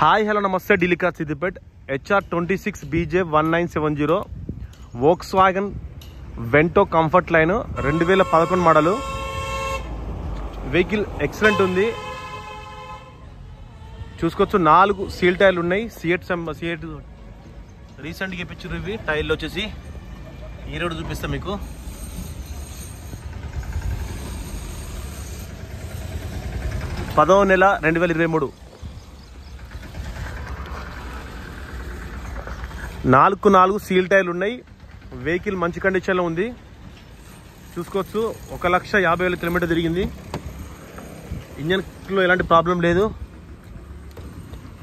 Hi hello నమస్తే Delhi car Siddipet HR26 BJ 1970 Volkswagen Vento comfort line 2011 model. Vehicle excellent ఉంది, చూసుకోవచ్చు. 4 seal టైర్లు ఉన్నాయి. సిఎట్ రీసెంట్గా ఇప్పించారు ఇవి టైర్లు వచ్చేసి. ఈ రోడ్డు చూపిస్తాం మీకు. పదవ నెల 2023. 4 సీల్ టైర్లు ఉన్నాయి. వెహికల్ మంచి కండిషన్లో ఉంది, చూసుకోవచ్చు. 1,50,000 కిలోమీటర్ తిరిగింది. ఇంజన్లో ఎలాంటి ప్రాబ్లం లేదు.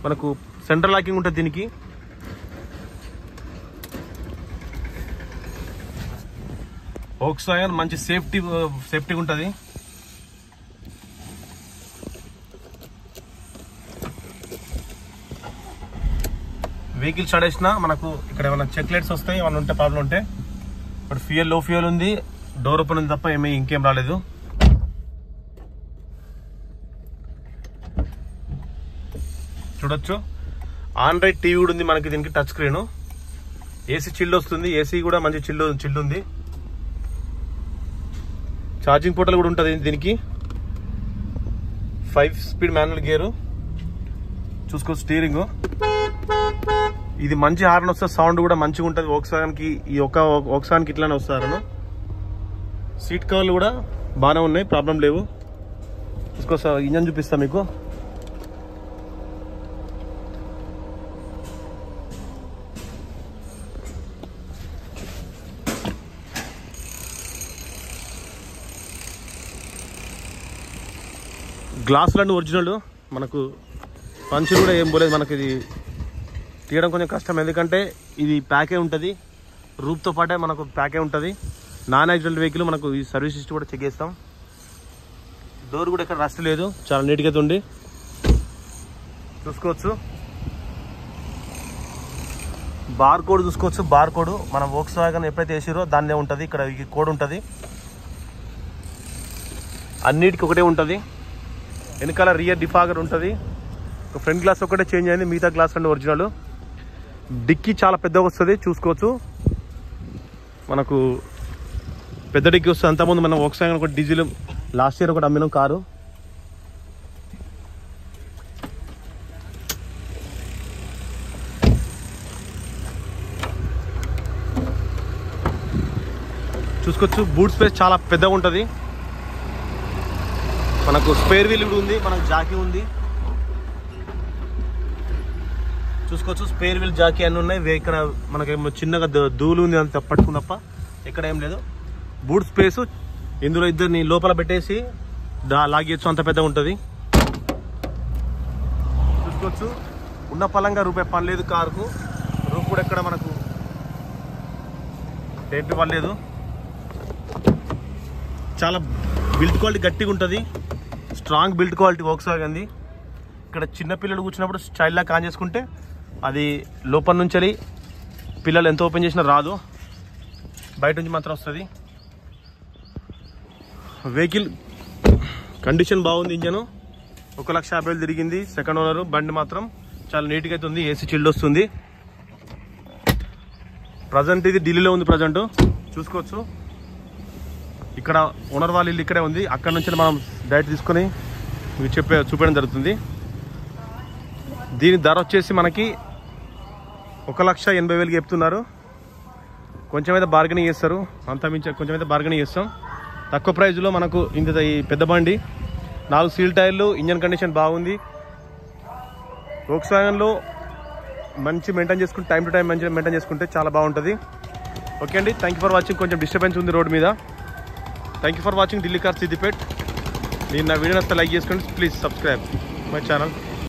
మనకు సెంట్రల్ లాకింగ్ ఉంటుంది దీనికి. వోక్స్వాగన్ మంచి సేఫ్టీ ఉంటుంది. వెహికల్ స్టార్ట్ చేసినా మనకు ఇక్కడ ఏమైనా చెక్ లైట్స్ వస్తాయి, ఏమైనా ఉంటే ప్రాబ్లం ఉంటే. ఇప్పుడు లో ఫ్యూయల్ ఉంది, డోర్ ఓపెన్ ఉంది తప్ప ఇంకేం రాలేదు. చూడొచ్చు. ఆండ్రాయిడ్ టీవీ కూడా ఉంది మనకి దీనికి, టచ్ స్క్రీన్. ఏసీ చిల్డ్ వస్తుంది, ఏసీ కూడా మంచి చిల్డ్ ఉంది. ఛార్జింగ్ పోర్టల్ కూడా ఉంటుంది దీనికి. 5 స్పీడ్ మాన్యువల్ గేరు, చూసుకో. స్టీరింగ్ ఇది మంచి హార్న్ వస్తుంది, సౌండ్ కూడా మంచిగా ఉంటుంది. వోక్స్వాగన్కి వోక్స్వాగన్కి ఇట్లానే వస్తారు. సీట్ కవర్లు కూడా బాగానే ఉన్నాయి, ప్రాబ్లం లేవు. చూసుకో. ఇంజన్ చూపిస్తా మీకు. గ్లాసులన్నీ ఒరిజినల్, మనకు పంచులు కూడా ఏం పోలేదు. మనకి ఇది తీయడం కొంచెం కష్టం, ఎందుకంటే ఇది ప్యాకే ఉంటుంది. రూప్తో పాటే మనకు ప్యాకే ఉంటుంది. Non accident vehicle. మనకు ఈ సర్వీస్ హిస్టరీ కూడా చెక్ చేస్తాం. డోర్ కూడా ఎక్కడ రస్ట్ లేదు, చాలా నీట్గా ఉంది, చూసుకోవచ్చు. బార్ కోడ్ చూసుకోవచ్చు. బార్ కోడ్ మన వోక్స్వాగన్ ఎప్పుడైతే వేసిరో దాన్నే ఉంటుంది. ఇక్కడ ఈ కోడ్ ఉంటుంది, అన్నిటికీ ఒకటే ఉంటుంది. వెనకాల రియర్ డిఫాగర్ ఉంటుంది. ఫ్రంట్ గ్లాస్ ఒకటే చేంజ్ అయింది, మిగతా గ్లాస్ అన్నీ ఒరిజినల్. డిక్కీ చాలా పెద్దగా వస్తుంది, చూసుకోవచ్చు. మనకు పెద్ద డిక్కీ వస్తుంది. అంతకుముందు మనం వోక్స్వాగన్ ఒకటి డీజిల్ లాస్ట్ ఇయర్ ఒకటి అమ్మినాం కారు. చూసుకోవచ్చు. బూట్ స్పేస్ చాలా పెద్దగా ఉంటుంది. మనకు స్పేర్ వీల్ కూడా ఉంది, మనకు జాకీ ఉంది, చూసుకోవచ్చు. స్పేర్ వీల్ జాకీ అన్నీ ఉన్నాయి. ఇక్కడ మనకేమో చిన్నగా ధూళి ఉంది అంత పట్టుకుని తప్ప ఎక్కడ ఏం లేదు. బూట్ స్పేస్ ఇందులో ఇద్దరిని లోపల పెట్టేసి లాగేయచ్చు, అంత పెద్దగా ఉంటుంది. చూసుకోవచ్చు. ఉన్న పలంగా రూపాయి పని లేదు కారుకు. రూప్ కూడా ఎక్కడ మనకు డెంట్ పడలేదు. చాలా బిల్డ్ క్వాలిటీ గట్టిగా ఉంటుంది, స్ట్రాంగ్ బిల్డ్ క్వాలిటీ వోక్స్వాగన్ది. ఇక్కడ చిన్న పిల్లలు కూర్చున్నప్పుడు స్టైల్లా ఆన్ చేసుకుంటే అది లోపల నుంచి వెళ్ళి పిల్లలు ఎంత ఓపెన్ చేసినా రాదు, బయట నుంచి మాత్రం వస్తుంది. వెహికల్ కండిషన్ బాగుంది. ఇంజను 1,50,000 తిరిగింది. Second owner. బండి మాత్రం చాలా నీట్గా అయితే ఉంది. ఏసీ చిల్డ్ వస్తుంది. ప్రజెంట్ ఇది ఢిల్లీలో ఉంది. ప్రజెంట్ చూసుకోవచ్చు. ఇక్కడ ఓనర్ వాళ్ళ ఇల్లు ఇక్కడే ఉంది. అక్కడ నుంచి మనం డైరెక్ట్ తీసుకొని మీకు చూపించడం జరుగుతుంది. దీని ధర వచ్చేసి మనకి 1,80,000 చెప్తున్నారు. కొంచెం అయితే బార్గెనింగ్ చేస్తారు, అంతా మించి కొంచెం అయితే బార్గెనింగ్ చేస్తాం. తక్కువ ప్రైజ్లో మనకు ఇంత ఈ పెద్ద బండి. 4 సీల్ టైర్లు, ఇంజన్ కండిషన్ బాగుంది. వోక్స్వాగన్లో మంచి మెయింటైన్ చేసుకుంటే, టైం టు టైం మంచిగా మెయింటైన్ చేసుకుంటే చాలా బాగుంటుంది. ఓకే అండి, థ్యాంక్ యూ ఫర్ వాచింగ్. కొంచెం డిస్టర్బెన్స్ ఉంది రోడ్ మీద. Thank you for watching Delhi car Siddipet. నేను నా వీడియో నచ్చితే లైక్ చేసుకోండి, ప్లీజ్ సబ్స్క్రైబ్ మై ఛానల్.